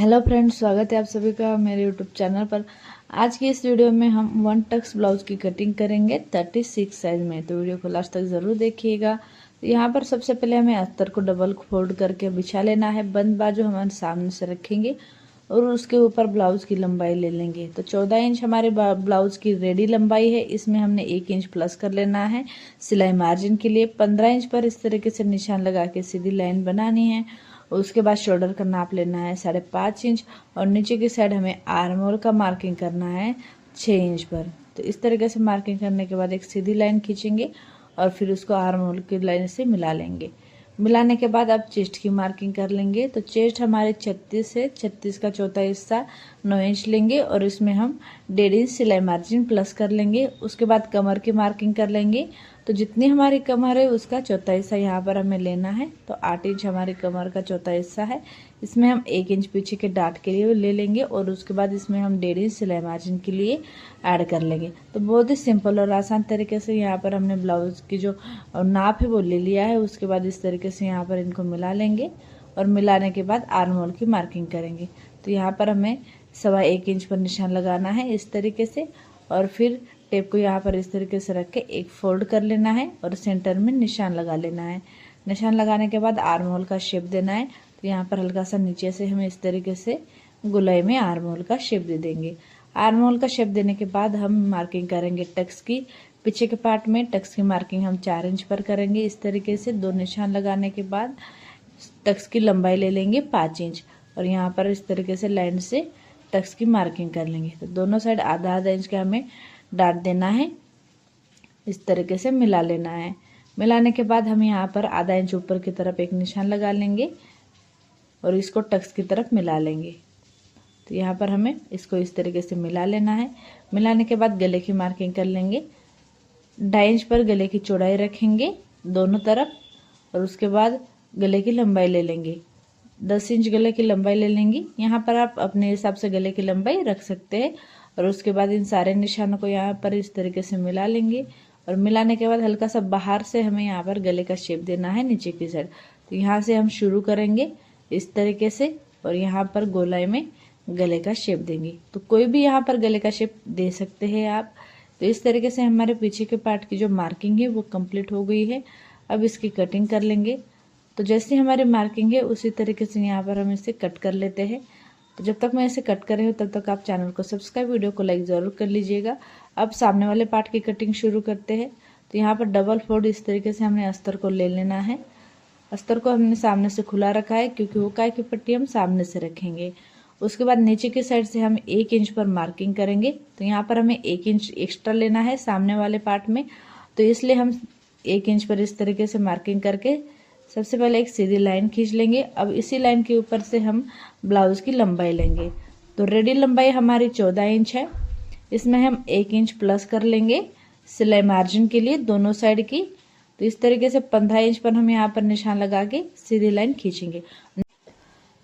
Hello friends, स्वागत है आप सभी का मेरे यूट्यूब चैनल पर। आज की इस वीडियो में हम वन टक्स ब्लाउज की कटिंग करेंगे 36 साइज में, तो वीडियो को लास्ट तक ज़रूर देखिएगा। तो यहाँ पर सबसे पहले हमें अस्तर को डबल फोल्ड करके बिछा लेना है। बंद बाजू हमारे सामने से रखेंगे और उसके ऊपर ब्लाउज की लंबाई ले लेंगे। तो 14 इंच हमारे ब्लाउज की रेडी लंबाई है, इसमें हमने 1 इंच प्लस कर लेना है सिलाई मार्जिन के लिए। 15 इंच पर इस तरीके से निशान लगा के सीधी लाइन बनानी है। उसके बाद शोल्डर का नाप लेना है 5.5 इंच और नीचे की साइड हमें आर्म होल का मार्किंग करना है 6 इंच पर। तो इस तरीके से मार्किंग करने के बाद एक सीधी लाइन खींचेंगे और फिर उसको आर्म होल की लाइन से मिला लेंगे। मिलाने के बाद अब चेस्ट की मार्किंग कर लेंगे। तो चेस्ट हमारे 36 है, 36 का चौथा हिस्सा 9 इंच लेंगे और इसमें हम 1.5 इंच सिलाई मार्जिन प्लस कर लेंगे। उसके बाद कमर की मार्किंग कर लेंगे। तो जितनी हमारी कमर है उसका चौथा हिस्सा यहाँ पर हमें लेना है। तो 8 इंच हमारी कमर का चौथा हिस्सा है, इसमें हम 1 इंच पीछे के डाट के लिए ले लेंगे और उसके बाद इसमें हम 1.5 इंच सिलाई मार्जिन के लिए ऐड कर लेंगे। तो बहुत ही सिंपल और आसान तरीके से यहाँ पर हमने ब्लाउज की जो नाप है वो ले लिया है। उसके बाद इस तरीके से यहाँ पर इनको मिला लेंगे और मिलाने के बाद आर्म होल की मार्किंग करेंगे। तो यहाँ पर हमें 1.25 इंच पर निशान लगाना है इस तरीके से, और फिर टेप को यहाँ पर इस तरीके से रख के एक फोल्ड कर लेना है और सेंटर में निशान लगा लेना है। निशान लगाने के बाद आर्म होल का शेप देना है। तो यहाँ पर हल्का सा नीचे से हम इस तरीके से गोलाई में आर्म होल का शेप दे देंगे। आर्म होल का शेप देने के बाद हम मार्किंग करेंगे टक्स की। पीछे के पार्ट में टक्स की मार्किंग हम 4 इंच पर करेंगे। इस तरीके से 2 निशान लगाने के बाद टक्स की लंबाई ले लेंगे 5 इंच और यहाँ पर इस तरीके से लाइन से टक्स की मार्किंग कर लेंगे। तो दोनों साइड आधा आधा इंच का हमें डाट देना है, इस तरीके से मिला लेना है। मिलाने के बाद हम यहाँ पर आधा इंच ऊपर की तरफ एक निशान लगा लेंगे और इसको टक्स की तरफ मिला लेंगे। तो यहाँ पर हमें इसको इस तरीके से मिला लेना है। मिलाने के बाद गले की मार्किंग कर लेंगे। 2.5 इंच पर गले की चौड़ाई रखेंगे दोनों तरफ और उसके बाद गले की लंबाई ले लेंगे। 10 इंच गले की लंबाई ले लेंगे। यहाँ पर आप अपने हिसाब से गले की लंबाई रख सकते हैं और उसके बाद इन सारे निशानों को यहाँ पर इस तरीके से मिला लेंगे और मिलाने के बाद हल्का सा बाहर से हमें यहाँ पर गले का शेप देना है नीचे की साइड। तो यहाँ से हम शुरू करेंगे इस तरीके से और यहाँ पर गोलाई में गले का शेप देंगे। तो कोई भी यहाँ पर गले का शेप दे सकते हैं आप। तो इस तरीके से हमारे पीछे के पार्ट की जो मार्किंग है वो कंप्लीट हो गई है। अब इसकी कटिंग कर लेंगे। तो जैसी हमारी मार्किंग है उसी तरीके से यहाँ पर हम इसे कट कर लेते हैं। तो जब तक मैं इसे कट कर रही हूँ तब तक आप चैनल को सब्सक्राइब, वीडियो को लाइक ज़रूर कर लीजिएगा। अब सामने वाले पार्ट की कटिंग शुरू करते हैं। तो यहाँ पर डबल फोल्ड इस तरीके से हमने अस्तर को ले लेना है। अस्तर को हमने सामने से खुला रखा है क्योंकि हुकाई की पट्टी हम सामने से रखेंगे। उसके बाद नीचे की साइड से हम 1 इंच पर मार्किंग करेंगे। तो यहाँ पर हमें 1 इंच एक्स्ट्रा लेना है सामने वाले पार्ट में, तो इसलिए हम 1 इंच पर इस तरीके से मार्किंग करके सबसे पहले एक सीधी लाइन खींच लेंगे। अब इसी लाइन के ऊपर से हम ब्लाउज की लंबाई लेंगे। तो रेडी लंबाई हमारी 14 इंच है, इसमें हम 1 इंच प्लस कर लेंगे सिलाई मार्जिन के लिए दोनों साइड की। तो इस तरीके से 15 इंच पर हम यहाँ पर निशान लगा के सीधी लाइन खींचेंगे।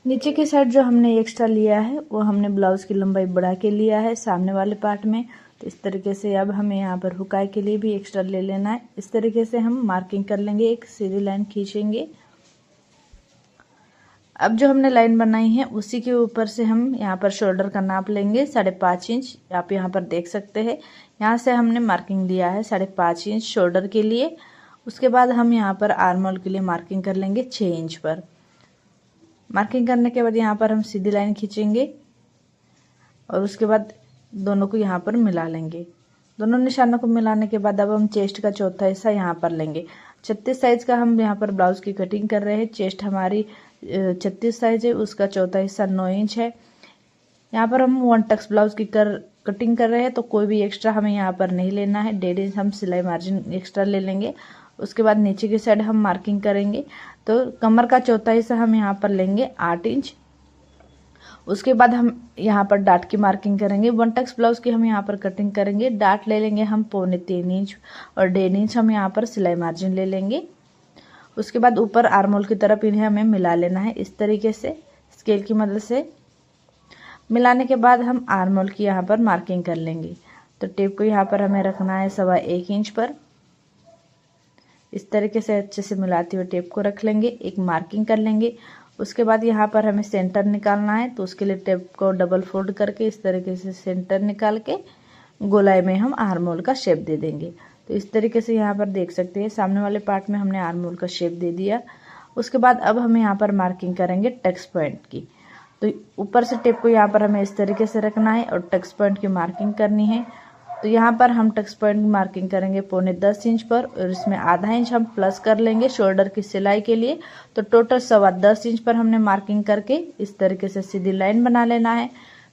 नीचे की साइड जो हमने एक्स्ट्रा लिया है वो हमने ब्लाउज की लंबाई बढ़ा के लिया है सामने वाले पार्ट में। तो इस तरीके से अब हमें यहाँ पर हुकाई के लिए भी एक्स्ट्रा ले लेना है। इस तरीके से हम मार्किंग कर लेंगे, एक सीधी लाइन खींचेंगे। अब जो हमने लाइन बनाई है उसी के ऊपर से हम यहाँ पर शोल्डर का नाप लेंगे 5.5 इंच। आप यहाँ पर देख सकते हैं, यहाँ से हमने मार्किंग दिया है 5.5 इंच शोल्डर के लिए। उसके बाद हम यहाँ पर आर्म होल के लिए मार्किंग कर लेंगे 6 इंच पर। मार्किंग करने के बाद यहाँ पर हम सीधी लाइन खींचेंगे और उसके बाद दोनों को यहाँ पर मिला लेंगे। दोनों निशानों को मिलाने के बाद अब हम चेस्ट का चौथा हिस्सा यहाँ पर लेंगे। 36 साइज का हम यहाँ पर ब्लाउज की कटिंग कर रहे हैं। चेस्ट हमारी 36 साइज है, उसका चौथा हिस्सा 9 इंच है। यहाँ पर हम वन टक्स ब्लाउज की कटिंग कर रहे हैं, तो कोई भी एक्स्ट्रा हमें यहाँ पर नहीं लेना है। 1.5 इंच हम सिलाई मार्जिन एक्स्ट्रा ले लेंगे। उसके बाद नीचे की साइड हम मार्किंग करेंगे। तो कमर का चौथा हिस्सा हम यहाँ पर लेंगे 8 इंच। उसके बाद हम यहाँ पर डाट की मार्किंग करेंगे। वन टक्स ब्लाउज की हम यहाँ पर कटिंग करेंगे। डाट ले लेंगे हम 3.25 इंच और 1.5 इंच हम यहाँ पर सिलाई मार्जिन ले लेंगे। उसके बाद ऊपर आर्म होल की तरफ इन्हें हमें मिला लेना है इस तरीके से स्केल की मदद से। मिलाने के बाद हम आर्म होल की यहाँ पर मार्किंग कर लेंगे। तो टेप को यहाँ पर हमें रखना है 1.25 इंच पर। इस तरीके से अच्छे से मिलाते हुए टेप को रख लेंगे, एक मार्किंग कर लेंगे। उसके बाद यहाँ पर हमें सेंटर निकालना है, तो उसके लिए टेप को डबल फोल्ड करके इस तरीके से सेंटर निकाल के गोलाई में हम आर्म होल का शेप दे देंगे। तो इस तरीके से यहाँ पर देख सकते हैं सामने वाले पार्ट में हमने आर्म होल का शेप दे दिया। उसके बाद अब हम यहाँ पर मार्किंग करेंगे टक्स पॉइंट की। तो ऊपर से टेप को यहाँ पर हमें इस तरीके से रखना है और टक्स पॉइंट की मार्किंग करनी है। तो यहाँ पर हम टक्स पॉइंट की मार्किंग करेंगे 10.25 इंच पर, और इसमें आधा इंच हम प्लस कर लेंगे शोल्डर की सिलाई के लिए। तो टोटल 10.25 इंच पर हमने मार्किंग करके इस तरीके से सीधी लाइन बना लेना है।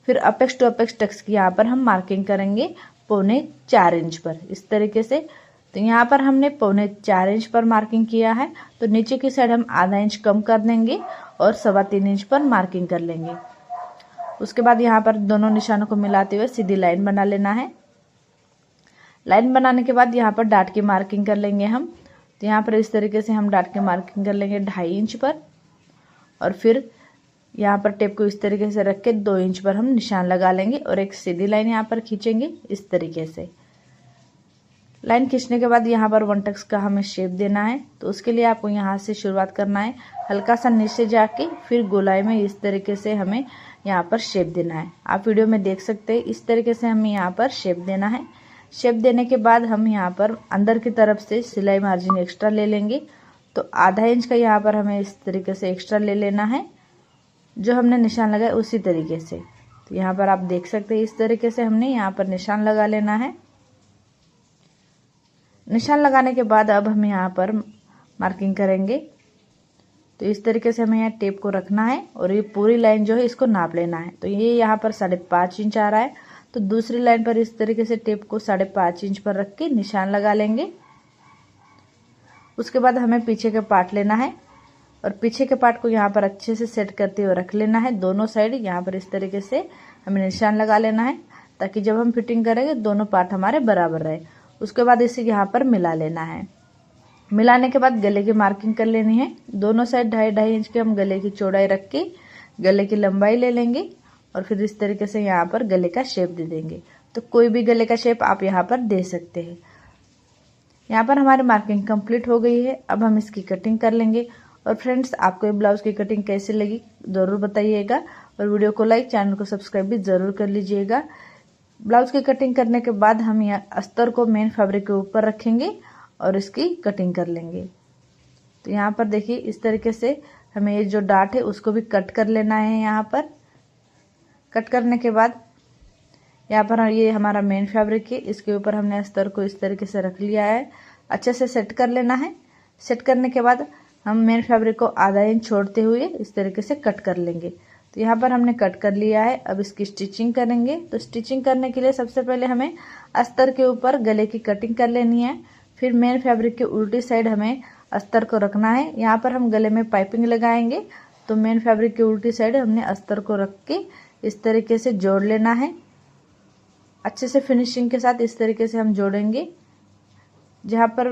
फिर अपेक्स टू अपेक्स टक्स की यहाँ पर हम मार्किंग करेंगे 4.25 इंच पर इस तरीके से। तो यहाँ पर हमने 4.25 इंच पर मार्किंग किया है, तो नीचे की साइड हम आधा इंच कम कर देंगे और 3.25 इंच पर मार्किंग कर लेंगे। उसके बाद यहाँ पर दोनों निशानों को मिलाते हुए सीधी लाइन बना लेना है। लाइन बनाने के बाद यहाँ पर डाट की मार्किंग कर लेंगे हम। तो यहाँ पर इस तरीके से हम डाट की मार्किंग कर लेंगे 2.5 इंच पर, और फिर यहाँ पर टेप को इस तरीके से रख के 2 इंच पर हम निशान लगा लेंगे और एक सीधी लाइन यहाँ पर खींचेंगे इस तरीके से। लाइन खींचने के बाद यहाँ पर 1 टक्स का हमें शेप देना है। तो उसके लिए आपको यहाँ से शुरुआत करना है, हल्का सा नीचे जाके फिर गोलाई में इस तरीके से हमें यहाँ पर शेप देना है। आप वीडियो में देख सकते हैं इस तरीके से हमें यहाँ पर शेप देना है। शेप देने के बाद हम यहाँ पर अंदर की तरफ से सिलाई मार्जिन एक्स्ट्रा ले लेंगे। तो आधा इंच का यहाँ पर हमें इस तरीके से एक्स्ट्रा ले लेना है, जो हमने निशान लगाया उसी तरीके से। तो यहाँ पर आप देख सकते हैं इस तरीके से हमने यहाँ पर निशान लगा लेना है। निशान लगाने के बाद अब हम यहाँ पर मार्किंग करेंगे। तो इस तरीके से हमें यहाँ टेप को रखना है और ये पूरी लाइन जो है इसको नाप लेना है। तो ये यहाँ पर 5.5 इंच आ रहा है, तो दूसरी लाइन पर इस तरीके से टेप को 5.5 इंच पर रख के निशान लगा लेंगे। उसके बाद हमें पीछे के पार्ट लेना है और पीछे के पार्ट को यहाँ पर अच्छे से सेट करते हुए रख लेना है। दोनों साइड यहाँ पर इस तरीके से हमें निशान लगा लेना है, ताकि जब हम फिटिंग करेंगे दोनों पार्ट हमारे बराबर रहे। उसके बाद इसे यहाँ पर मिला लेना है। मिलाने के बाद गले की मार्किंग कर लेनी है। दोनों साइड 2.5 इंच के हम गले की चौड़ाई रख के गले की लंबाई ले लेंगे और फिर इस तरीके से यहाँ पर गले का शेप दे देंगे। तो कोई भी गले का शेप आप यहाँ पर दे सकते हैं। यहाँ पर हमारी मार्किंग कंप्लीट हो गई है। अब हम इसकी कटिंग कर लेंगे। और फ्रेंड्स, आपको ये ब्लाउज की कटिंग कैसी लगी ज़रूर बताइएगा, और वीडियो को लाइक, चैनल को सब्सक्राइब भी ज़रूर कर लीजिएगा। ब्लाउज की कटिंग करने के बाद हम यहाँ अस्तर को मेन फैब्रिक के ऊपर रखेंगे और इसकी कटिंग कर लेंगे। तो यहाँ पर देखिए इस तरीके से हमें ये जो डाट है उसको भी कट कर लेना है। यहाँ पर कट करने के बाद यहाँ पर ये हमारा मेन फैब्रिक है, इसके ऊपर हमने अस्तर को इस तरीके से रख लिया है। अच्छे से सेट कर लेना है। सेट करने के बाद हम मेन फैब्रिक को आधा इंच छोड़ते हुए इस तरीके से कट कर लेंगे। तो यहाँ पर हमने कट कर लिया है। अब इसकी स्टिचिंग करेंगे। तो स्टिचिंग करने के लिए सबसे पहले हमें अस्तर के ऊपर गले की कटिंग कर लेनी है। फिर मेन फैब्रिक की उल्टी साइड हमें अस्तर को रखना है। यहाँ पर हम गले में पाइपिंग लगाएंगे, तो मेन फैब्रिक की उल्टी साइड हमने अस्तर को रख के इस तरीके से जोड़ लेना है। अच्छे से फिनिशिंग के साथ इस तरीके से हम जोड़ेंगे। जहाँ पर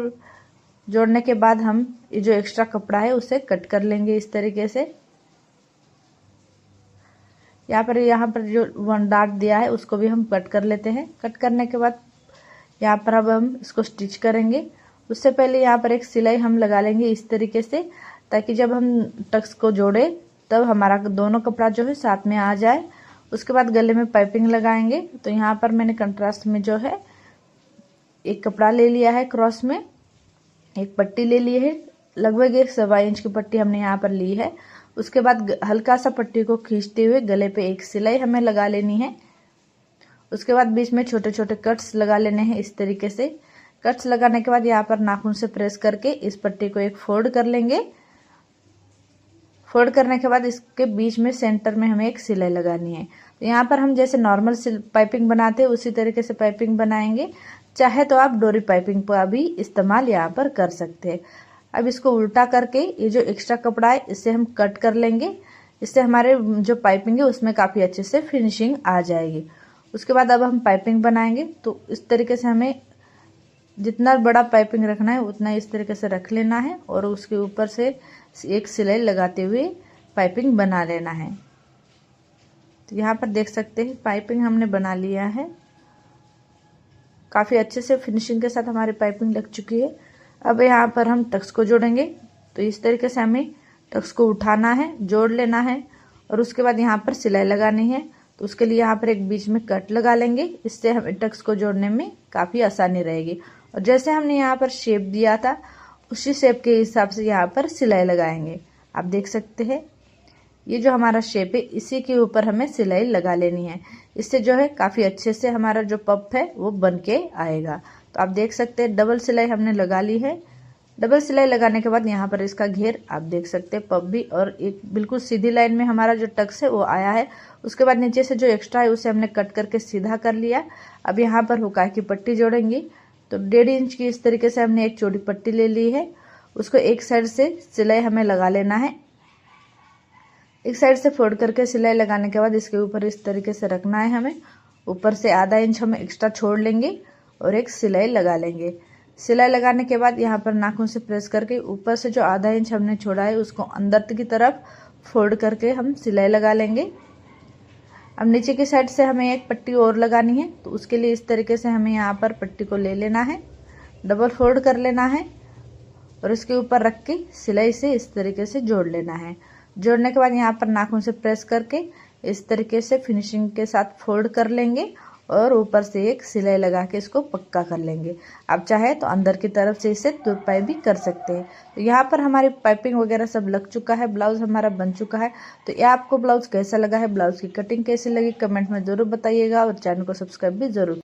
जोड़ने के बाद हम ये जो एक्स्ट्रा कपड़ा है उसे कट कर लेंगे इस तरीके से। यहाँ पर जो 1 डाट दिया है उसको भी हम कट कर लेते हैं। कट करने के बाद यहाँ पर अब हम इसको स्टिच करेंगे। उससे पहले यहाँ पर एक सिलाई हम लगा लेंगे इस तरीके से, ताकि जब हम टक्स को जोड़े तब हमारा दोनों कपड़ा जो है साथ में आ जाए। उसके बाद गले में पाइपिंग लगाएंगे। तो यहाँ पर मैंने कंट्रास्ट में जो है एक कपड़ा ले लिया है, क्रॉस में एक पट्टी ले ली है, लगभग 1.25 इंच की पट्टी हमने यहाँ पर ली है। उसके बाद हल्का सा पट्टी को खींचते हुए गले पे एक सिलाई हमें लगा लेनी है। उसके बाद बीच में छोटे छोटे कट्स लगा लेने हैं इस तरीके से। कट्स लगाने के बाद यहाँ पर नाखून से प्रेस करके इस पट्टी को एक फोल्ड कर लेंगे। फोल्ड करने के बाद इसके बीच में सेंटर में हमें एक सिलाई लगानी है। तो यहाँ पर हम जैसे नॉर्मल पाइपिंग बनाते हैं उसी तरीके से पाइपिंग बनाएंगे। चाहे तो आप डोरी पाइपिंग का भी इस्तेमाल यहाँ पर कर सकते हैं। अब इसको उल्टा करके ये जो एक्स्ट्रा कपड़ा है इसे हम कट कर लेंगे। इससे हमारे जो पाइपिंग है उसमें काफ़ी अच्छे से फिनिशिंग आ जाएगी। उसके बाद अब हम पाइपिंग बनाएंगे। तो इस तरीके से हमें जितना बड़ा पाइपिंग रखना है उतना इस तरीके से रख लेना है और उसके ऊपर से एक सिलाई लगाते हुए पाइपिंग बना लेना है। तो यहाँ पर देख सकते हैं पाइपिंग हमने बना लिया है। काफ़ी अच्छे से फिनिशिंग के साथ हमारी पाइपिंग लग चुकी है। अब यहाँ पर हम टक्स को जोड़ेंगे। तो इस तरीके से हमें टक्स को उठाना है, जोड़ लेना है और उसके बाद यहाँ पर सिलाई लगानी है। तो उसके लिए यहाँ पर एक बीच में कट लगा लेंगे, इससे हमें टक्स को जोड़ने में काफ़ी आसानी रहेगी। और जैसे हमने यहाँ पर शेप दिया था उसी शेप के हिसाब से यहाँ पर सिलाई लगाएंगे। आप देख सकते हैं ये जो हमारा शेप है इसी के ऊपर हमें सिलाई लगा लेनी है। इससे जो है काफ़ी अच्छे से हमारा जो पफ है वो बन के आएगा। तो आप देख सकते हैं डबल सिलाई हमने लगा ली है। डबल सिलाई लगाने के बाद यहाँ पर इसका घेर आप देख सकते हैं पफ भी और एक बिल्कुल सीधी लाइन में हमारा जो टक्स है वो आया है। उसके बाद नीचे से जो एक्स्ट्रा है उसे हमने कट करके सीधा कर लिया। अब यहाँ पर हुकाई की पट्टी जोड़ेंगे। तो 1.5 इंच की इस तरीके से हमने एक चौड़ी पट्टी ले ली है। उसको एक साइड से सिलाई हमें लगा लेना है। एक साइड से फोल्ड करके सिलाई लगाने के बाद इसके ऊपर इस तरीके से रखना है हमें। ऊपर से आधा इंच हम एक्स्ट्रा छोड़ लेंगे और एक सिलाई लगा लेंगे। सिलाई लगाने के बाद यहाँ पर नाखून से प्रेस करके ऊपर से जो आधा इंच हमने छोड़ा है उसको अंदर की तरफ फोल्ड करके हम सिलाई लगा लेंगे। अब नीचे की साइड से हमें एक पट्टी और लगानी है। तो उसके लिए इस तरीके से हमें यहाँ पर पट्टी को ले लेना है, डबल फोल्ड कर लेना है और इसके ऊपर रख के सिलाई से इस तरीके से जोड़ लेना है। जोड़ने के बाद यहाँ पर नाखून से प्रेस करके इस तरीके से फिनिशिंग के साथ फोल्ड कर लेंगे और ऊपर से एक सिलाई लगा के इसको पक्का कर लेंगे। आप चाहे तो अंदर की तरफ से इसे तुरपाई भी कर सकते हैं। तो यहाँ पर हमारी पाइपिंग वगैरह सब लग चुका है, ब्लाउज हमारा बन चुका है। तो ये आपको ब्लाउज कैसा लगा है, ब्लाउज की कटिंग कैसी लगी कमेंट में ज़रूर बताइएगा और चैनल को सब्सक्राइब भी ज़रूर